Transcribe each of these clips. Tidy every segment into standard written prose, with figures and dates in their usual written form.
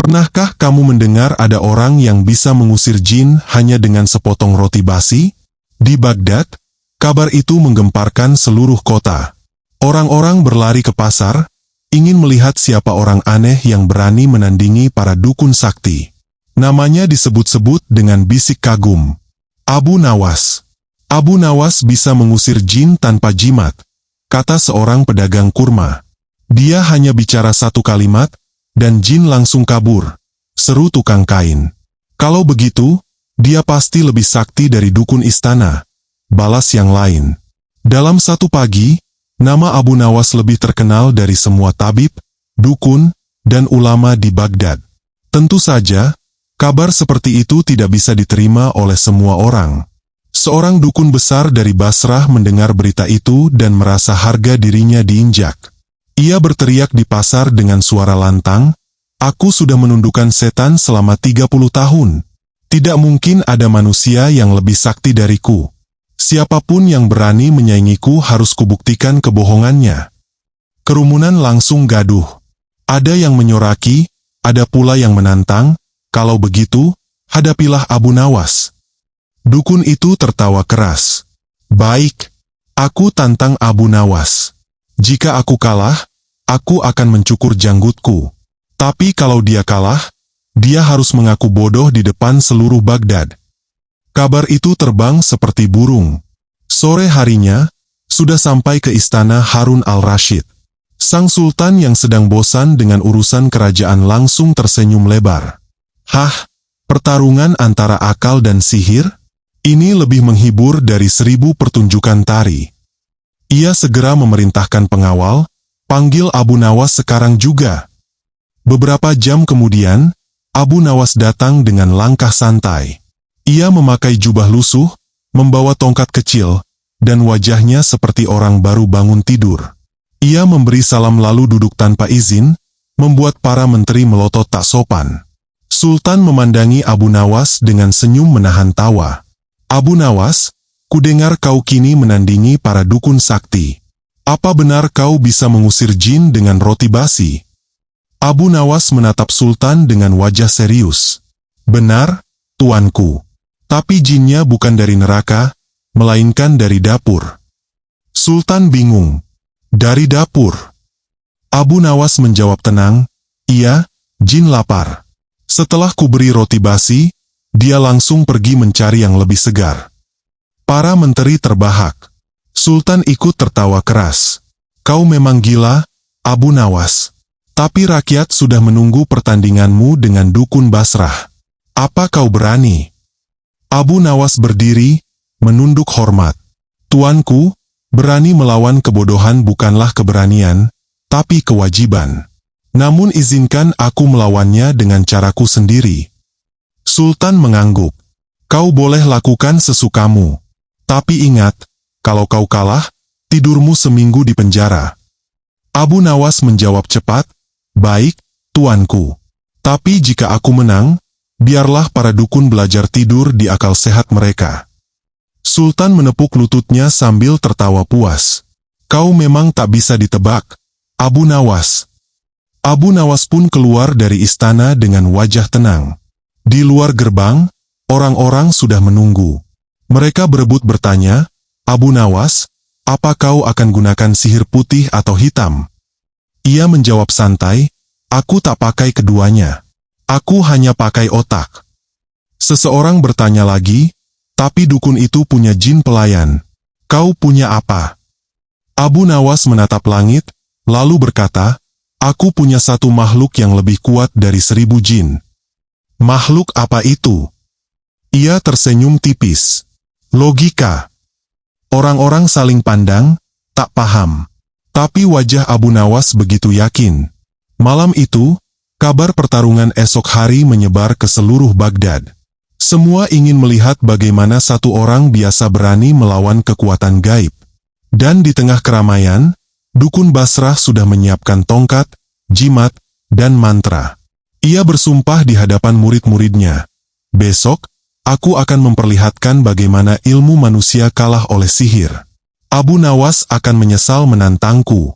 Pernahkah kamu mendengar ada orang yang bisa mengusir jin hanya dengan sepotong roti basi? Di Baghdad, kabar itu menggemparkan seluruh kota. Orang-orang berlari ke pasar, ingin melihat siapa orang aneh yang berani menandingi para dukun sakti. Namanya disebut-sebut dengan bisik kagum. Abu Nawas. Abu Nawas bisa mengusir jin tanpa jimat, kata seorang pedagang kurma. Dia hanya bicara satu kalimat, dan jin langsung kabur, seru tukang kain. Kalau begitu, dia pasti lebih sakti dari dukun istana, balas yang lain. Dalam satu pagi, nama Abu Nawas lebih terkenal dari semua tabib, dukun, dan ulama di Baghdad. Tentu saja, kabar seperti itu tidak bisa diterima oleh semua orang. Seorang dukun besar dari Basrah mendengar berita itu dan merasa harga dirinya diinjak. Ia berteriak di pasar dengan suara lantang, "Aku sudah menundukkan setan selama 30 tahun. Tidak mungkin ada manusia yang lebih sakti dariku. Siapapun yang berani menyaingiku harus kubuktikan kebohongannya." Kerumunan langsung gaduh. Ada yang menyoraki, ada pula yang menantang, "Kalau begitu, hadapilah Abu Nawas." Dukun itu tertawa keras. "Baik, aku tantang Abu Nawas. Jika aku kalah, aku akan mencukur janggutku. Tapi kalau dia kalah, dia harus mengaku bodoh di depan seluruh Baghdad." Kabar itu terbang seperti burung. Sore harinya, sudah sampai ke istana Harun al-Rashid. Sang sultan yang sedang bosan dengan urusan kerajaan langsung tersenyum lebar. "Hah, pertarungan antara akal dan sihir? Ini lebih menghibur dari 1000 pertunjukan tari." Ia segera memerintahkan pengawal, "Panggil Abu Nawas sekarang juga." Beberapa jam kemudian, Abu Nawas datang dengan langkah santai. Ia memakai jubah lusuh, membawa tongkat kecil, dan wajahnya seperti orang baru bangun tidur. Ia memberi salam lalu duduk tanpa izin, membuat para menteri melotot tak sopan. Sultan memandangi Abu Nawas dengan senyum menahan tawa. "Abu Nawas, kudengar kau kini menandingi para dukun sakti. Apa benar kau bisa mengusir jin dengan roti basi?" Abu Nawas menatap Sultan dengan wajah serius. "Benar, tuanku. Tapi jinnya bukan dari neraka, melainkan dari dapur." Sultan bingung. "Dari dapur?" Abu Nawas menjawab tenang, "Iya, jin lapar. Setelah kuberi roti basi, dia langsung pergi mencari yang lebih segar." Para menteri terbahak. Sultan ikut tertawa keras. "Kau memang gila, Abu Nawas. Tapi rakyat sudah menunggu pertandinganmu dengan dukun Basrah. Apa kau berani?" Abu Nawas berdiri, menunduk hormat. "Tuanku, berani melawan kebodohan bukanlah keberanian, tapi kewajiban. Namun izinkan aku melawannya dengan caraku sendiri." Sultan mengangguk. "Kau boleh lakukan sesukamu. Tapi ingat, kalau kau kalah, tidurmu seminggu di penjara." Abu Nawas menjawab cepat, "Baik, tuanku. Tapi jika aku menang, biarlah para dukun belajar tidur di akal sehat mereka." Sultan menepuk lututnya sambil tertawa puas. "Kau memang tak bisa ditebak, Abu Nawas." Abu Nawas pun keluar dari istana dengan wajah tenang. Di luar gerbang, orang-orang sudah menunggu. Mereka berebut bertanya, "Abu Nawas, apa kau akan gunakan sihir putih atau hitam?" Ia menjawab santai, "Aku tak pakai keduanya. Aku hanya pakai otak." Seseorang bertanya lagi, "Tapi dukun itu punya jin pelayan. Kau punya apa?" Abu Nawas menatap langit, lalu berkata, "Aku punya satu makhluk yang lebih kuat dari 1000 jin." "Makhluk apa itu?" Ia tersenyum tipis. "Logika." Orang-orang saling pandang, tak paham. Tapi wajah Abu Nawas begitu yakin. Malam itu, kabar pertarungan esok hari menyebar ke seluruh Baghdad. Semua ingin melihat bagaimana satu orang biasa berani melawan kekuatan gaib. Dan di tengah keramaian, dukun Basrah sudah menyiapkan tongkat, jimat, dan mantra. Ia bersumpah di hadapan murid-muridnya, "Besok, aku akan memperlihatkan bagaimana ilmu manusia kalah oleh sihir. Abu Nawas akan menyesal menantangku."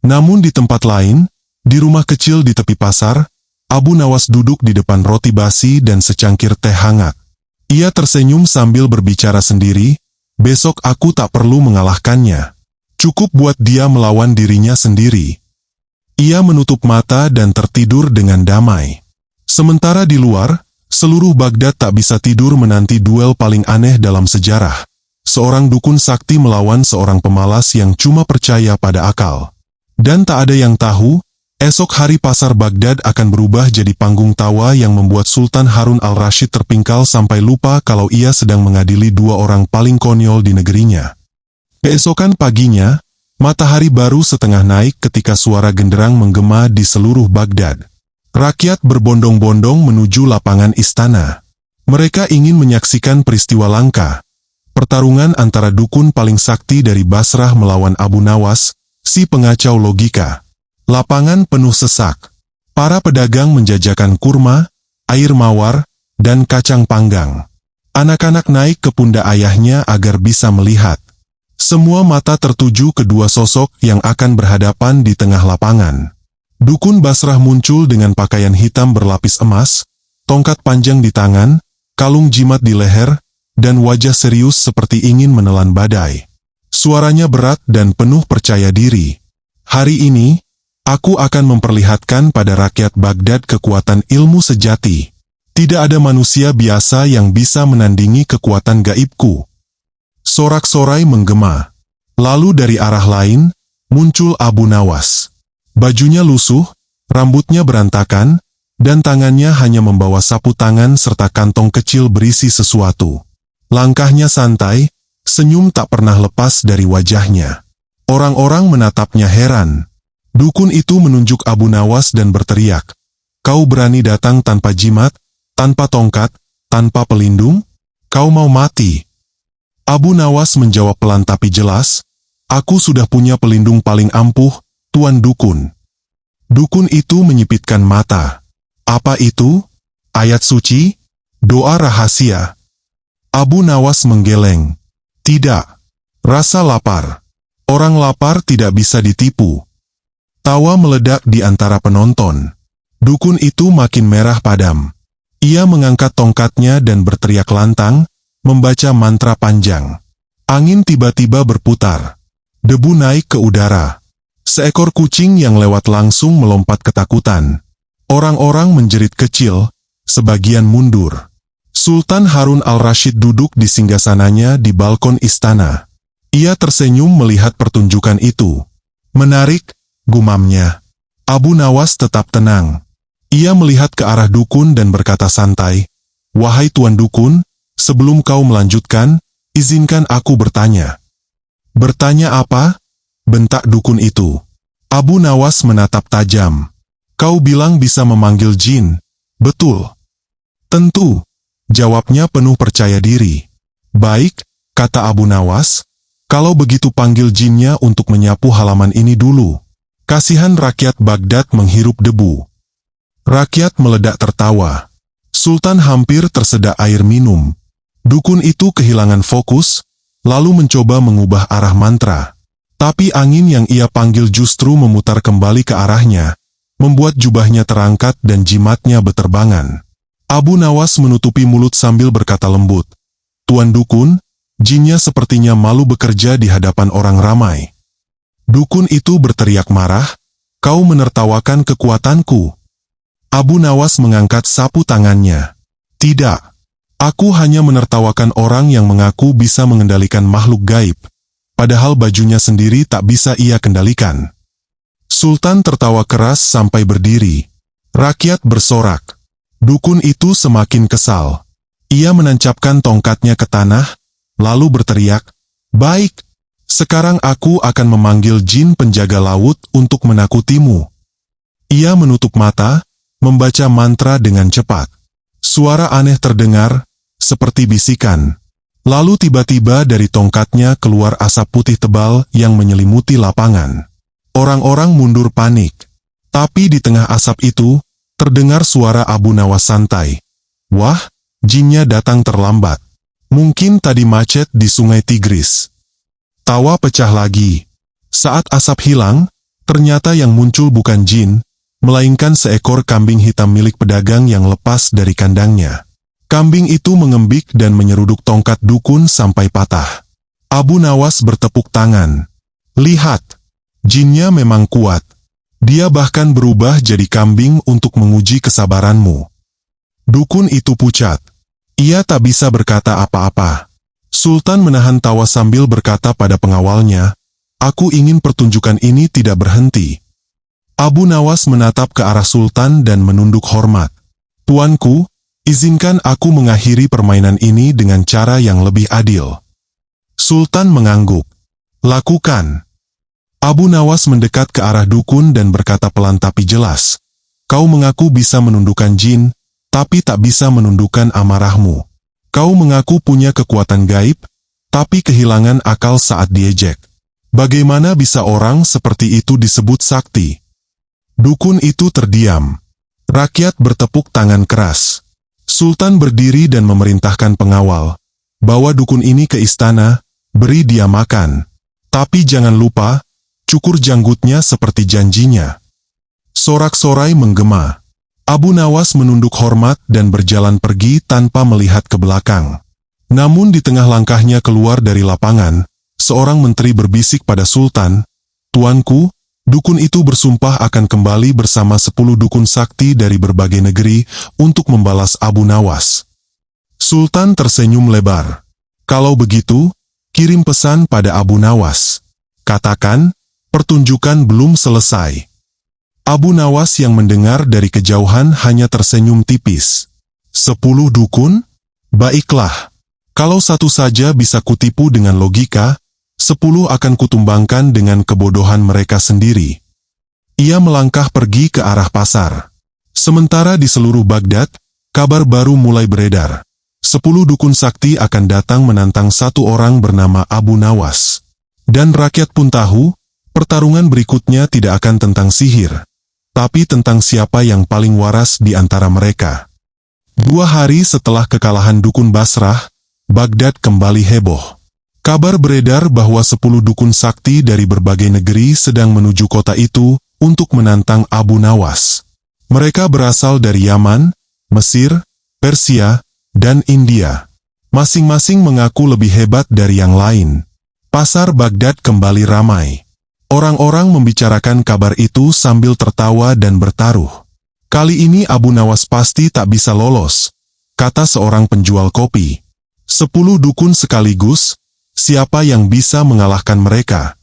Namun di tempat lain, di rumah kecil di tepi pasar, Abu Nawas duduk di depan roti basi dan secangkir teh hangat. Ia tersenyum sambil berbicara sendiri, besok aku tak perlu mengalahkannya. Cukup buat dia melawan dirinya sendiri. Ia menutup mata dan tertidur dengan damai. Sementara di luar, seluruh Baghdad tak bisa tidur menanti duel paling aneh dalam sejarah. Seorang dukun sakti melawan seorang pemalas yang cuma percaya pada akal. Dan tak ada yang tahu, esok hari pasar Baghdad akan berubah jadi panggung tawa yang membuat Sultan Harun al-Rashid terpingkal sampai lupa kalau ia sedang mengadili dua orang paling konyol di negerinya. Keesokan paginya, matahari baru setengah naik ketika suara genderang menggema di seluruh Baghdad. Rakyat berbondong-bondong menuju lapangan istana. Mereka ingin menyaksikan peristiwa langka. Pertarungan antara dukun paling sakti dari Basrah melawan Abu Nawas, si pengacau logika. Lapangan penuh sesak. Para pedagang menjajakan kurma, air mawar, dan kacang panggang. Anak-anak naik ke pundak ayahnya agar bisa melihat. Semua mata tertuju kedua sosok yang akan berhadapan di tengah lapangan. Dukun Basrah muncul dengan pakaian hitam berlapis emas, tongkat panjang di tangan, kalung jimat di leher, dan wajah serius seperti ingin menelan badai. Suaranya berat dan penuh percaya diri. Hari ini, aku akan memperlihatkan pada rakyat Baghdad kekuatan ilmu sejati. Tidak ada manusia biasa yang bisa menandingi kekuatan gaibku. Sorak-sorai menggema. Lalu dari arah lain, muncul Abu Nawas. Bajunya lusuh, rambutnya berantakan, dan tangannya hanya membawa sapu tangan serta kantong kecil berisi sesuatu. Langkahnya santai, senyum tak pernah lepas dari wajahnya. Orang-orang menatapnya heran. Dukun itu menunjuk Abu Nawas dan berteriak, "Kau berani datang tanpa jimat, tanpa tongkat, tanpa pelindung? Kau mau mati?" Abu Nawas menjawab pelan tapi jelas, "Aku sudah punya pelindung paling ampuh, Tuan Dukun." Dukun itu menyipitkan mata. "Apa itu? Ayat suci? Doa rahasia?" Abu Nawas menggeleng. "Tidak. Rasa lapar. Orang lapar tidak bisa ditipu." Tawa meledak di antara penonton. Dukun itu makin merah padam. Ia mengangkat tongkatnya dan berteriak lantang, membaca mantra panjang. Angin tiba-tiba berputar. Debu naik ke udara. Seekor kucing yang lewat langsung melompat ketakutan. Orang-orang menjerit kecil, sebagian mundur. Sultan Harun al-Rashid duduk di singgasananya di balkon istana. Ia tersenyum melihat pertunjukan itu. "Menarik," gumamnya. Abu Nawas tetap tenang. Ia melihat ke arah dukun dan berkata santai, "Wahai Tuan Dukun, sebelum kau melanjutkan, izinkan aku bertanya." "Bertanya apa?" bentak dukun itu. Abu Nawas menatap tajam. "Kau bilang bisa memanggil jin, betul?" "Tentu," jawabnya penuh percaya diri. "Baik," kata Abu Nawas, "kalau begitu panggil jinnya untuk menyapu halaman ini dulu." Kasihan rakyat Baghdad menghirup debu. Rakyat meledak tertawa. Sultan hampir tersedak air minum. Dukun itu kehilangan fokus, lalu mencoba mengubah arah mantra. Tapi angin yang ia panggil justru memutar kembali ke arahnya, membuat jubahnya terangkat dan jimatnya beterbangan. Abu Nawas menutupi mulut sambil berkata lembut, "Tuan Dukun, jinnya sepertinya malu bekerja di hadapan orang ramai." Dukun itu berteriak marah, "Kau menertawakan kekuatanku." Abu Nawas mengangkat sapu tangannya. "Tidak, aku hanya menertawakan orang yang mengaku bisa mengendalikan makhluk gaib, padahal bajunya sendiri tak bisa ia kendalikan." Sultan tertawa keras sampai berdiri. Rakyat bersorak. Dukun itu semakin kesal. Ia menancapkan tongkatnya ke tanah, lalu berteriak, "Baik, sekarang aku akan memanggil jin penjaga laut untuk menakutimu." Ia menutup mata, membaca mantra dengan cepat. Suara aneh terdengar, seperti bisikan. Lalu tiba-tiba dari tongkatnya keluar asap putih tebal yang menyelimuti lapangan. Orang-orang mundur panik. Tapi di tengah asap itu, terdengar suara Abu Nawas santai. "Wah, jinnya datang terlambat. Mungkin tadi macet di Sungai Tigris." Tawa pecah lagi. Saat asap hilang, ternyata yang muncul bukan jin, melainkan seekor kambing hitam milik pedagang yang lepas dari kandangnya. Kambing itu mengembik dan menyeruduk tongkat dukun sampai patah. Abu Nawas bertepuk tangan. Lihat, jinnya memang kuat. Dia bahkan berubah jadi kambing untuk menguji kesabaranmu. Dukun itu pucat. Ia tak bisa berkata apa-apa. Sultan menahan tawa sambil berkata pada pengawalnya, "Aku ingin pertunjukan ini tidak berhenti." Abu Nawas menatap ke arah Sultan dan menunduk hormat. "Tuanku, izinkan aku mengakhiri permainan ini dengan cara yang lebih adil." Sultan mengangguk. "Lakukan." Abu Nawas mendekat ke arah dukun dan berkata pelan tapi jelas, "Kau mengaku bisa menundukkan jin, tapi tak bisa menundukkan amarahmu. Kau mengaku punya kekuatan gaib, tapi kehilangan akal saat diejek. Bagaimana bisa orang seperti itu disebut sakti?" Dukun itu terdiam. Rakyat bertepuk tangan keras. Sultan berdiri dan memerintahkan pengawal, "Bawa dukun ini ke istana, beri dia makan. Tapi jangan lupa, cukur janggutnya seperti janjinya." Sorak-sorai menggema. Abu Nawas menunduk hormat dan berjalan pergi tanpa melihat ke belakang. Namun di tengah langkahnya keluar dari lapangan, seorang menteri berbisik pada Sultan, "Tuanku, dukun itu bersumpah akan kembali bersama 10 dukun sakti dari berbagai negeri untuk membalas Abu Nawas." Sultan tersenyum lebar. "Kalau begitu, kirim pesan pada Abu Nawas. Katakan, pertunjukan belum selesai." Abu Nawas yang mendengar dari kejauhan hanya tersenyum tipis. 10 dukun? Baiklah. Kalau satu saja bisa kutipu dengan logika, 10 akan kutumbangkan dengan kebodohan mereka sendiri. Ia melangkah pergi ke arah pasar. Sementara di seluruh Baghdad, kabar baru mulai beredar. 10 dukun sakti akan datang menantang satu orang bernama Abu Nawas. Dan rakyat pun tahu, pertarungan berikutnya tidak akan tentang sihir, tapi tentang siapa yang paling waras di antara mereka. 2 hari setelah kekalahan dukun Basrah, Baghdad kembali heboh. Kabar beredar bahwa 10 dukun sakti dari berbagai negeri sedang menuju kota itu untuk menantang Abu Nawas. Mereka berasal dari Yaman, Mesir, Persia, dan India. Masing-masing mengaku lebih hebat dari yang lain. Pasar Baghdad kembali ramai. Orang-orang membicarakan kabar itu sambil tertawa dan bertaruh. "Kali ini Abu Nawas pasti tak bisa lolos," kata seorang penjual kopi. 10 dukun sekaligus, siapa yang bisa mengalahkan mereka?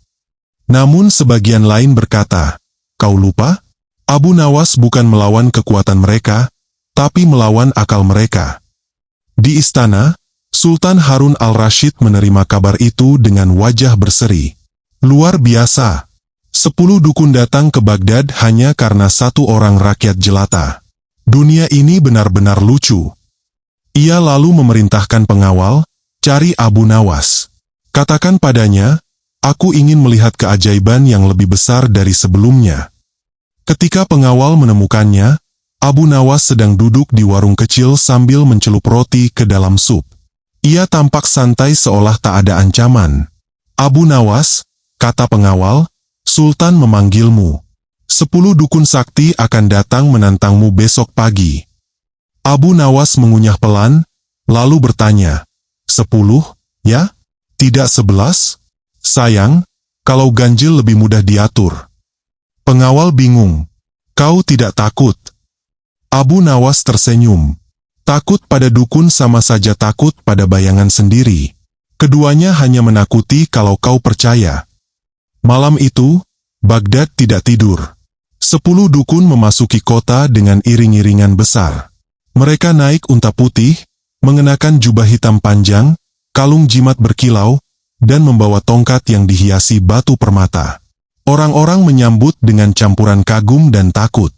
Namun sebagian lain berkata, "Kau lupa? Abu Nawas bukan melawan kekuatan mereka, tapi melawan akal mereka." Di istana, Sultan Harun al-Rashid menerima kabar itu dengan wajah berseri. Luar biasa. 10 dukun datang ke Baghdad hanya karena satu orang rakyat jelata. Dunia ini benar-benar lucu. Ia lalu memerintahkan pengawal, "Cari Abu Nawas. Katakan padanya, aku ingin melihat keajaiban yang lebih besar dari sebelumnya." Ketika pengawal menemukannya, Abu Nawas sedang duduk di warung kecil sambil mencelup roti ke dalam sup. Ia tampak santai seolah tak ada ancaman. "Abu Nawas," kata pengawal, "Sultan memanggilmu. 10 dukun sakti akan datang menantangmu besok pagi." Abu Nawas mengunyah pelan, lalu bertanya, 10, ya? Tidak 11? Sayang, kalau ganjil lebih mudah diatur." Pengawal bingung. "Kau tidak takut?" Abu Nawas tersenyum. Takut pada dukun sama saja takut pada bayangan sendiri. Keduanya hanya menakuti kalau kau percaya. Malam itu, Baghdad tidak tidur. 10 dukun memasuki kota dengan iring-iringan besar. Mereka naik unta putih, mengenakan jubah hitam panjang, kalung jimat berkilau, dan membawa tongkat yang dihiasi batu permata. Orang-orang menyambut dengan campuran kagum dan takut.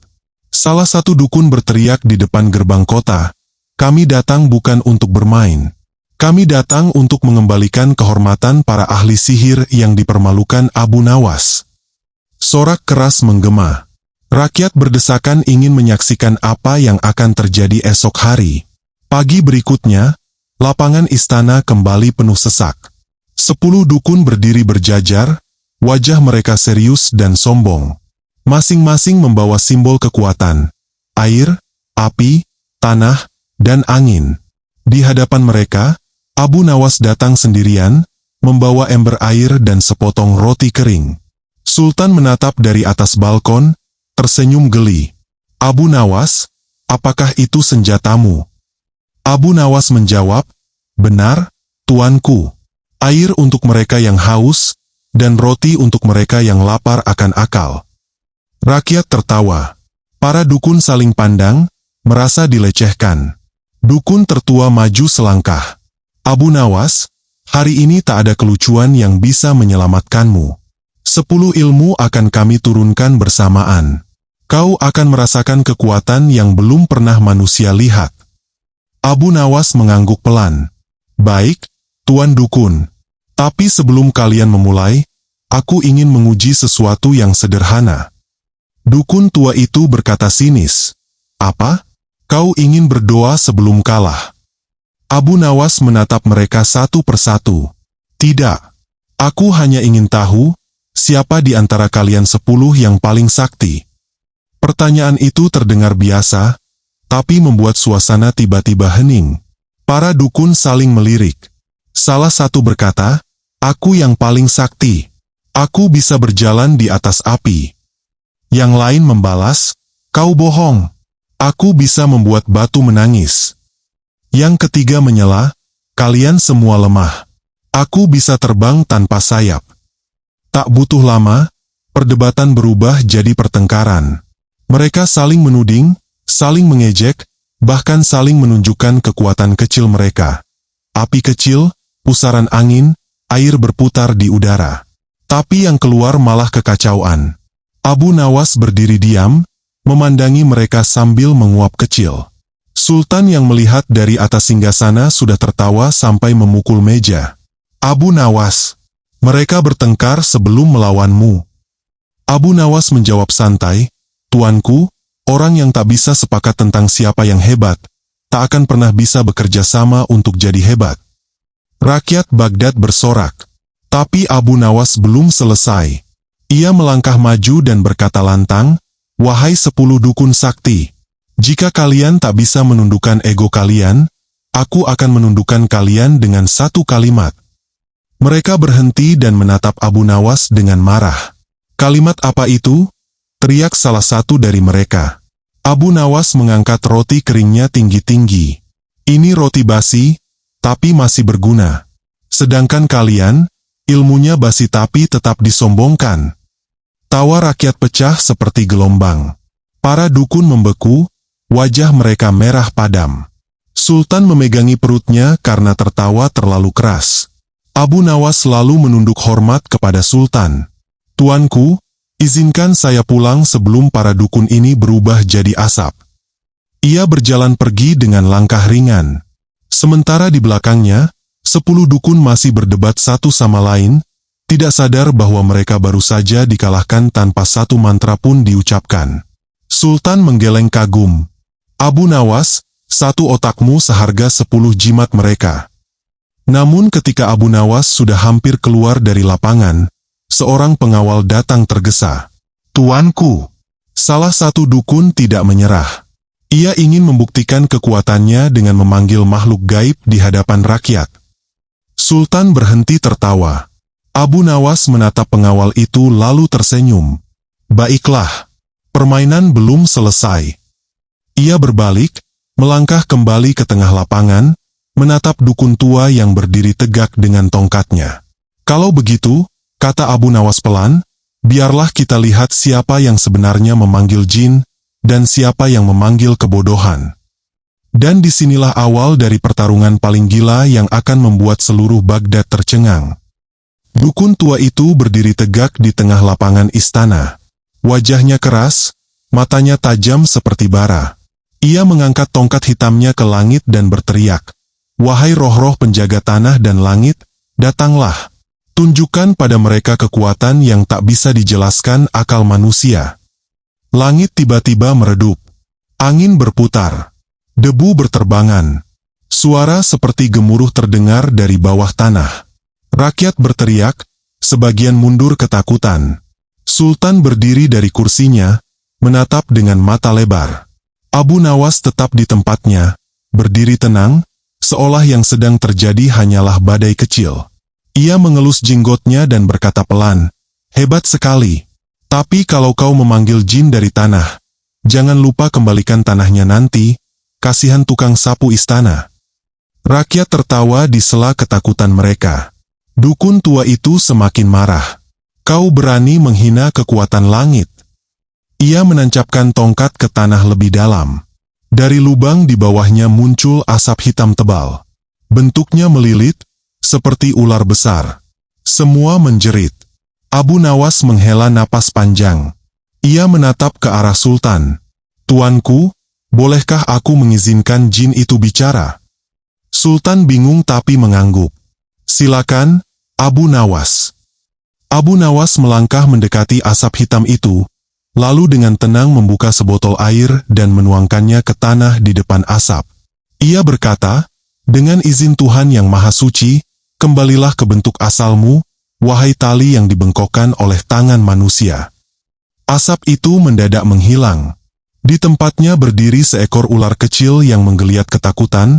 Salah satu dukun berteriak di depan gerbang kota, "Kami datang bukan untuk bermain. Kami datang untuk mengembalikan kehormatan para ahli sihir yang dipermalukan Abu Nawas." Sorak keras menggema. Rakyat berdesakan ingin menyaksikan apa yang akan terjadi esok hari. Pagi berikutnya, lapangan istana kembali penuh sesak. 10 dukun berdiri berjajar, wajah mereka serius dan sombong. Masing-masing membawa simbol kekuatan, air, api, tanah, dan angin. Di hadapan mereka, Abu Nawas datang sendirian, membawa ember air dan sepotong roti kering. Sultan menatap dari atas balkon, tersenyum geli. Abu Nawas, apakah itu senjatamu? Abu Nawas menjawab, benar, tuanku. Air untuk mereka yang haus, dan roti untuk mereka yang lapar akan akal. Rakyat tertawa. Para dukun saling pandang, merasa dilecehkan. Dukun tertua maju selangkah. Abu Nawas, hari ini tak ada kelucuan yang bisa menyelamatkanmu. 10 ilmu akan kami turunkan bersamaan. Kau akan merasakan kekuatan yang belum pernah manusia lihat. Abu Nawas mengangguk pelan. Baik, Tuan Dukun. Tapi sebelum kalian memulai, aku ingin menguji sesuatu yang sederhana. Dukun tua itu berkata sinis. Apa? Kau ingin berdoa sebelum kalah? Abu Nawas menatap mereka satu persatu. Tidak. Aku hanya ingin tahu, siapa di antara kalian 10 yang paling sakti? Pertanyaan itu terdengar biasa, tapi membuat suasana tiba-tiba hening. Para dukun saling melirik. Salah satu berkata, aku yang paling sakti. Aku bisa berjalan di atas api. Yang lain membalas, kau bohong. Aku bisa membuat batu menangis. Yang ketiga menyela, kalian semua lemah. Aku bisa terbang tanpa sayap. Tak butuh lama, perdebatan berubah jadi pertengkaran. Mereka saling menuding, saling mengejek, bahkan saling menunjukkan kekuatan kecil mereka. Api kecil, pusaran angin, air berputar di udara. Tapi yang keluar malah kekacauan. Abu Nawas berdiri diam, memandangi mereka sambil menguap kecil. Sultan yang melihat dari atas singgasana sudah tertawa sampai memukul meja. Abu Nawas, mereka bertengkar sebelum melawanmu. Abu Nawas menjawab santai, Tuanku, orang yang tak bisa sepakat tentang siapa yang hebat, tak akan pernah bisa bekerja sama untuk jadi hebat. Rakyat Baghdad bersorak. Tapi Abu Nawas belum selesai. Ia melangkah maju dan berkata lantang, wahai 10 dukun sakti, jika kalian tak bisa menundukkan ego kalian, aku akan menundukkan kalian dengan satu kalimat. Mereka berhenti dan menatap Abu Nawas dengan marah. Kalimat apa itu? Teriak salah satu dari mereka. Abu Nawas mengangkat roti keringnya tinggi-tinggi. Ini roti basi, tapi masih berguna. Sedangkan kalian, ilmunya basi tapi tetap disombongkan. Tawa rakyat pecah seperti gelombang. Para dukun membeku, wajah mereka merah padam. Sultan memegangi perutnya karena tertawa terlalu keras. Abu Nawas selalu menunduk hormat kepada Sultan. Tuanku, izinkan saya pulang sebelum para dukun ini berubah jadi asap. Ia berjalan pergi dengan langkah ringan. Sementara di belakangnya, 10 dukun masih berdebat satu sama lain, tidak sadar bahwa mereka baru saja dikalahkan tanpa satu mantra pun diucapkan. Sultan menggeleng kagum. Abu Nawas, satu otakmu seharga 10 jimat mereka. Namun ketika Abu Nawas sudah hampir keluar dari lapangan, seorang pengawal datang tergesa. Tuanku, salah satu dukun tidak menyerah. Ia ingin membuktikan kekuatannya dengan memanggil makhluk gaib di hadapan rakyat. Sultan berhenti tertawa. Abu Nawas menatap pengawal itu lalu tersenyum. Baiklah, permainan belum selesai. Ia berbalik, melangkah kembali ke tengah lapangan, menatap dukun tua yang berdiri tegak dengan tongkatnya. Kalau begitu, kata Abu Nawas pelan, biarlah kita lihat siapa yang sebenarnya memanggil jin, dan siapa yang memanggil kebodohan. Dan disinilah awal dari pertarungan paling gila yang akan membuat seluruh Baghdad tercengang. Dukun tua itu berdiri tegak di tengah lapangan istana. Wajahnya keras, matanya tajam seperti bara. Ia mengangkat tongkat hitamnya ke langit dan berteriak, wahai roh-roh penjaga tanah dan langit, datanglah. Tunjukkan pada mereka kekuatan yang tak bisa dijelaskan akal manusia. Langit tiba-tiba meredup. Angin berputar. Debu berterbangan. Suara seperti gemuruh terdengar dari bawah tanah. Rakyat berteriak, sebagian mundur ketakutan. Sultan berdiri dari kursinya, menatap dengan mata lebar. Abu Nawas tetap di tempatnya, berdiri tenang, seolah yang sedang terjadi hanyalah badai kecil. Ia mengelus jenggotnya dan berkata pelan, "Hebat sekali. Tapi kalau kau memanggil jin dari tanah, jangan lupa kembalikan tanahnya nanti, kasihan tukang sapu istana." Rakyat tertawa di sela ketakutan mereka. Dukun tua itu semakin marah. "Kau berani menghina kekuatan langit?" Ia menancapkan tongkat ke tanah lebih dalam. Dari lubang di bawahnya muncul asap hitam tebal. Bentuknya melilit, seperti ular besar. Semua menjerit. Abu Nawas menghela napas panjang. Ia menatap ke arah Sultan. "Tuanku, bolehkah aku mengizinkan jin itu bicara?" Sultan bingung tapi mengangguk. "Silakan, Abu Nawas." Abu Nawas melangkah mendekati asap hitam itu, lalu dengan tenang membuka sebotol air dan menuangkannya ke tanah di depan asap. Ia berkata, "Dengan izin Tuhan yang Maha Suci, kembalilah ke bentuk asalmu, wahai tali yang dibengkokkan oleh tangan manusia." Asap itu mendadak menghilang. Di tempatnya berdiri seekor ular kecil yang menggeliat ketakutan,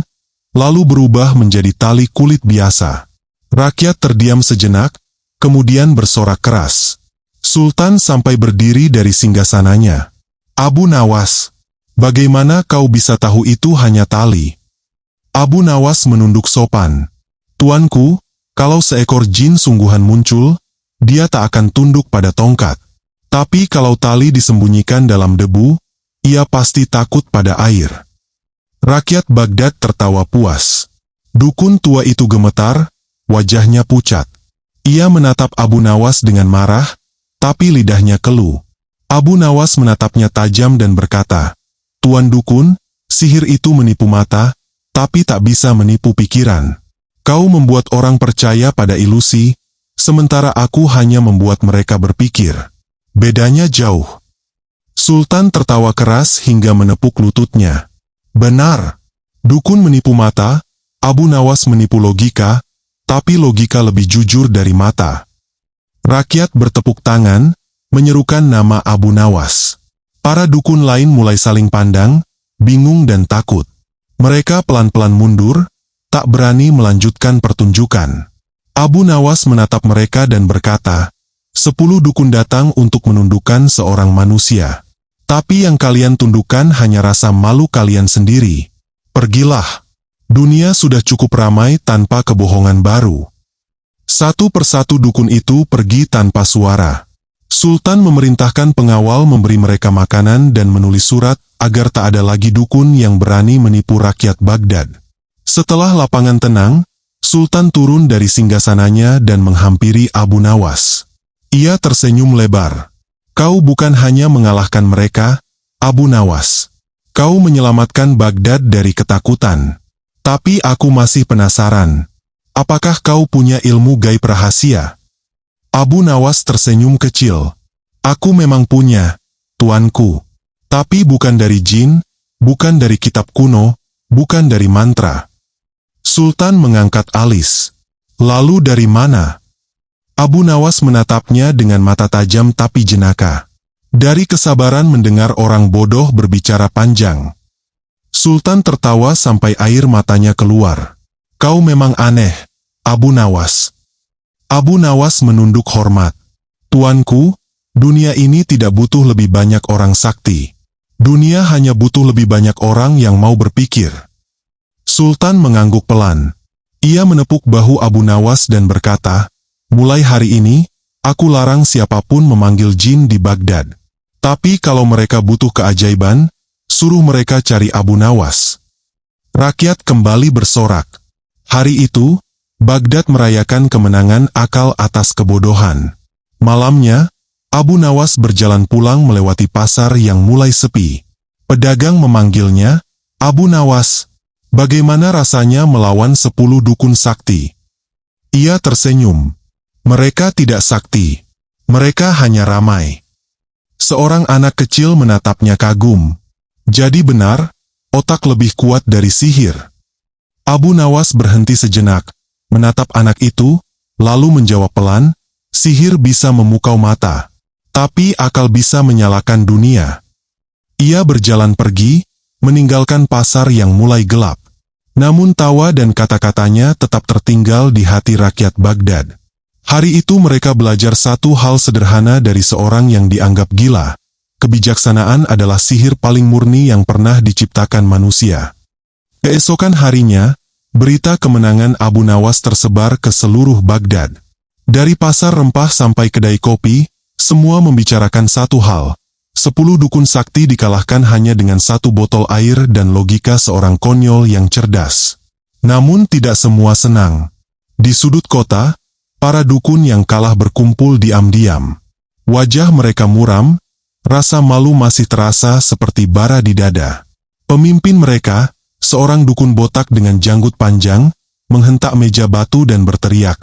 lalu berubah menjadi tali kulit biasa. Rakyat terdiam sejenak, kemudian bersorak keras. Sultan sampai berdiri dari singgasananya. "Abu Nawas, bagaimana kau bisa tahu itu hanya tali?" Abu Nawas menunduk sopan. "Tuanku, kalau seekor jin sungguhan muncul, dia tak akan tunduk pada tongkat. Tapi kalau tali disembunyikan dalam debu, ia pasti takut pada air." Rakyat Baghdad tertawa puas. Dukun tua itu gemetar, wajahnya pucat. Ia menatap Abu Nawas dengan marah, tapi lidahnya keluh. Abu Nawas menatapnya tajam dan berkata, "Tuan Dukun, sihir itu menipu mata, tapi tak bisa menipu pikiran. Kau membuat orang percaya pada ilusi, sementara aku hanya membuat mereka berpikir. Bedanya jauh." Sultan tertawa keras hingga menepuk lututnya. "Benar. Dukun menipu mata, Abu Nawas menipu logika, tapi logika lebih jujur dari mata." Rakyat bertepuk tangan, menyerukan nama Abu Nawas. Para dukun lain mulai saling pandang, bingung dan takut. Mereka pelan-pelan mundur, tak berani melanjutkan pertunjukan. Abu Nawas menatap mereka dan berkata, 10 dukun datang untuk menundukkan seorang manusia. Tapi yang kalian tundukkan hanya rasa malu kalian sendiri. Pergilah. Dunia sudah cukup ramai tanpa kebohongan baru." Satu persatu dukun itu pergi tanpa suara. Sultan memerintahkan pengawal memberi mereka makanan dan menulis surat agar tak ada lagi dukun yang berani menipu rakyat Baghdad. Setelah lapangan tenang, Sultan turun dari singgasananya dan menghampiri Abu Nawas. Ia tersenyum lebar. "Kau bukan hanya mengalahkan mereka, Abu Nawas. Kau menyelamatkan Baghdad dari ketakutan. Tapi aku masih penasaran. Apakah kau punya ilmu gaib rahasia?" Abu Nawas tersenyum kecil. "Aku memang punya, tuanku. Tapi bukan dari jin, bukan dari kitab kuno, bukan dari mantra." Sultan mengangkat alis. "Lalu dari mana?" Abu Nawas menatapnya dengan mata tajam tapi jenaka. Dari kesabaran mendengar orang bodoh berbicara panjang. Sultan tertawa sampai air matanya keluar. "Kau memang aneh, Abu Nawas." Abu Nawas menunduk hormat. "Tuanku, dunia ini tidak butuh lebih banyak orang sakti. Dunia hanya butuh lebih banyak orang yang mau berpikir." Sultan mengangguk pelan. Ia menepuk bahu Abu Nawas dan berkata, "Mulai hari ini, aku larang siapapun memanggil jin di Baghdad. Tapi kalau mereka butuh keajaiban, suruh mereka cari Abu Nawas." Rakyat kembali bersorak. Hari itu, Baghdad merayakan kemenangan akal atas kebodohan. Malamnya, Abu Nawas berjalan pulang melewati pasar yang mulai sepi. Pedagang memanggilnya, "Abu Nawas, bagaimana rasanya melawan 10 dukun sakti?" Ia tersenyum. "Mereka tidak sakti. Mereka hanya ramai." Seorang anak kecil menatapnya kagum. Jadi benar, otak lebih kuat dari sihir. Abu Nawas berhenti sejenak, menatap anak itu, lalu menjawab pelan, "Sihir bisa memukau mata. Tapi akal bisa menyalakan dunia. Ia berjalan pergi, meninggalkan pasar yang mulai gelap. Namun tawa dan kata-katanya tetap tertinggal di hati rakyat Baghdad. Hari itu mereka belajar satu hal sederhana dari seorang yang dianggap gila. Kebijaksanaan adalah sihir paling murni yang pernah diciptakan manusia. Keesokan harinya, berita kemenangan Abu Nawas tersebar ke seluruh Baghdad. Dari pasar rempah sampai kedai kopi, semua membicarakan satu hal. 10 dukun sakti dikalahkan hanya dengan 1 botol air dan logika seorang konyol yang cerdas. Namun tidak semua senang. Di sudut kota, para dukun yang kalah berkumpul diam-diam. Wajah mereka muram, rasa malu masih terasa seperti bara di dada. Pemimpin mereka, seorang dukun botak dengan janggut panjang, menghentak meja batu dan berteriak,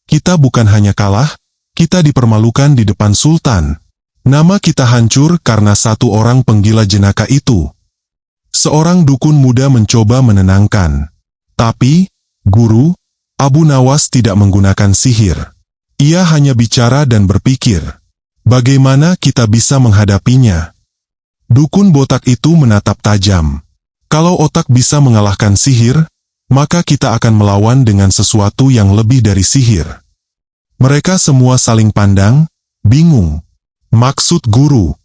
"Kita bukan hanya kalah, kita dipermalukan di depan Sultan. Nama kita hancur karena satu orang penggila jenaka itu." Seorang dukun muda mencoba menenangkan. Tapi, guru, Abu Nawas tidak menggunakan sihir. Ia hanya bicara dan berpikir, bagaimana kita bisa menghadapinya? Dukun botak itu menatap tajam. Kalau otak bisa mengalahkan sihir, maka kita akan melawan dengan sesuatu yang lebih dari sihir. Mereka semua saling pandang, bingung. Maksud guru?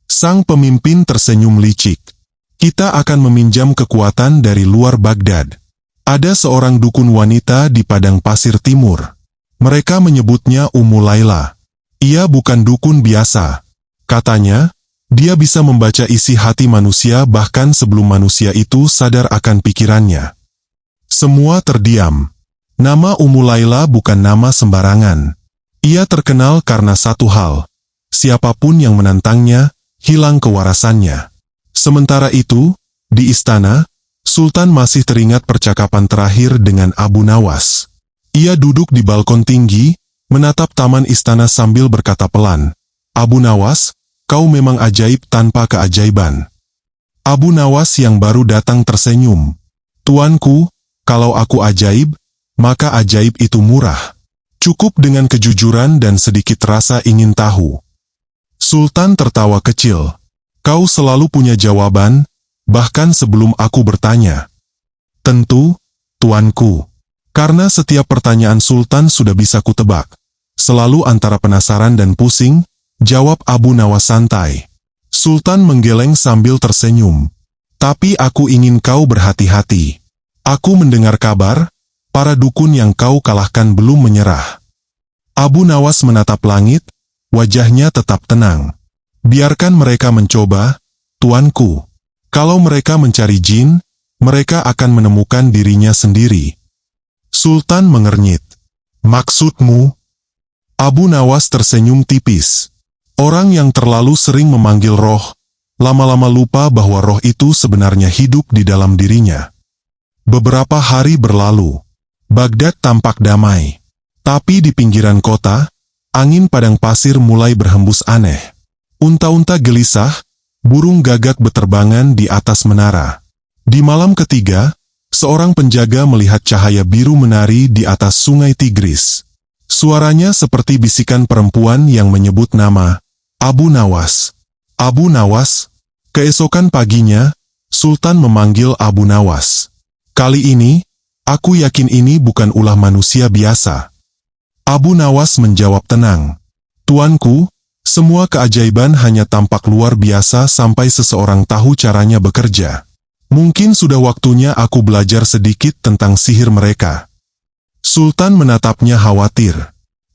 Sang pemimpin tersenyum licik. Kita akan meminjam kekuatan dari luar Baghdad. Ada seorang dukun wanita di padang pasir timur. Mereka menyebutnya Ummu Laila. Ia bukan dukun biasa. Katanya, dia bisa membaca isi hati manusia bahkan sebelum manusia itu sadar akan pikirannya. Semua terdiam. Nama Ummu Laila bukan nama sembarangan. Ia terkenal karena satu hal. Siapapun yang menantangnya, hilang kewarasannya. Sementara itu, di istana, Sultan masih teringat percakapan terakhir dengan Abu Nawas. Ia duduk di balkon tinggi, menatap taman istana sambil berkata pelan, "Abu Nawas, kau memang ajaib tanpa keajaiban." Abu Nawas yang baru datang tersenyum. "Tuanku, kalau aku ajaib, maka ajaib itu murah. Cukup dengan kejujuran dan sedikit rasa ingin tahu." Sultan tertawa kecil. "Kau selalu punya jawaban, bahkan sebelum aku bertanya." "Tentu, tuanku. Karena setiap pertanyaan Sultan sudah bisa kutebak. Selalu antara penasaran dan pusing," jawab Abu Nawas santai. Sultan menggeleng sambil tersenyum. "Tapi aku ingin kau berhati-hati. Aku mendengar kabar, para dukun yang kau kalahkan belum menyerah." Abu Nawas menatap langit, wajahnya tetap tenang. "Biarkan mereka mencoba, tuanku. Kalau mereka mencari jin, mereka akan menemukan dirinya sendiri." Sultan mengernyit. "Maksudmu?" Abu Nawas tersenyum tipis. Orang yang terlalu sering memanggil roh, lama-lama lupa bahwa roh itu sebenarnya hidup di dalam dirinya. Beberapa hari berlalu. Baghdad tampak damai. Tapi di pinggiran kota, angin padang pasir mulai berhembus aneh. Unta-unta gelisah, burung gagak beterbangan di atas menara. Di malam ketiga, seorang penjaga melihat cahaya biru menari di atas sungai Tigris. Suaranya seperti bisikan perempuan yang menyebut nama, "Abu Nawas. Abu Nawas." Keesokan paginya, Sultan memanggil Abu Nawas. "Kali ini, aku yakin ini bukan ulah manusia biasa." Abu Nawas menjawab tenang, "Tuanku, semua keajaiban hanya tampak luar biasa sampai seseorang tahu caranya bekerja. Mungkin sudah waktunya aku belajar sedikit tentang sihir mereka." Sultan menatapnya khawatir.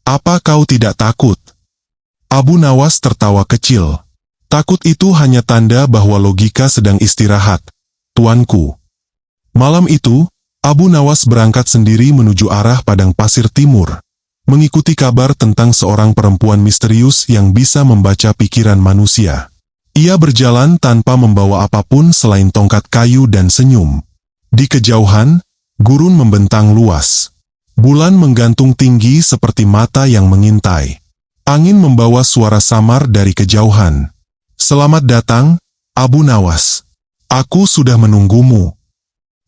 "Apa kau tidak takut?" Abu Nawas tertawa kecil. "Takut itu hanya tanda bahwa logika sedang istirahat, tuanku." Malam itu, Abu Nawas berangkat sendiri menuju arah padang pasir timur, mengikuti kabar tentang seorang perempuan misterius yang bisa membaca pikiran manusia. Ia berjalan tanpa membawa apapun selain tongkat kayu dan senyum. Di kejauhan, gurun membentang luas. Bulan menggantung tinggi seperti mata yang mengintai. Angin membawa suara samar dari kejauhan. "Selamat datang, Abu Nawas. Aku sudah menunggumu."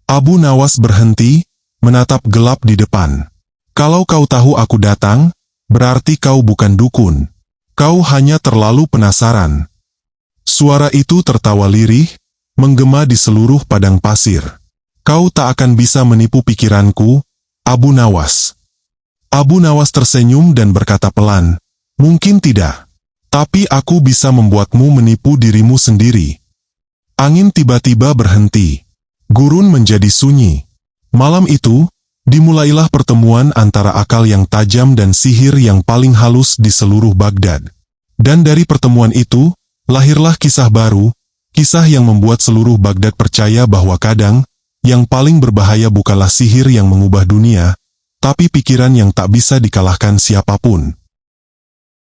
Abu Nawas berhenti, menatap gelap di depan. "Kalau kau tahu aku datang, berarti kau bukan dukun." Kau hanya terlalu penasaran. Suara itu tertawa lirih, menggema di seluruh padang pasir. Kau tak akan bisa menipu pikiranku, Abu Nawas. Abu Nawas tersenyum dan berkata pelan, mungkin tidak. Tapi aku bisa membuatmu menipu dirimu sendiri. Angin tiba-tiba berhenti. Gurun menjadi sunyi. Malam itu, dimulailah pertemuan antara akal yang tajam dan sihir yang paling halus di seluruh Baghdad. Dan dari pertemuan itu, lahirlah kisah baru, kisah yang membuat seluruh Baghdad percaya bahwa kadang, yang paling berbahaya bukanlah sihir yang mengubah dunia, tapi pikiran yang tak bisa dikalahkan siapapun.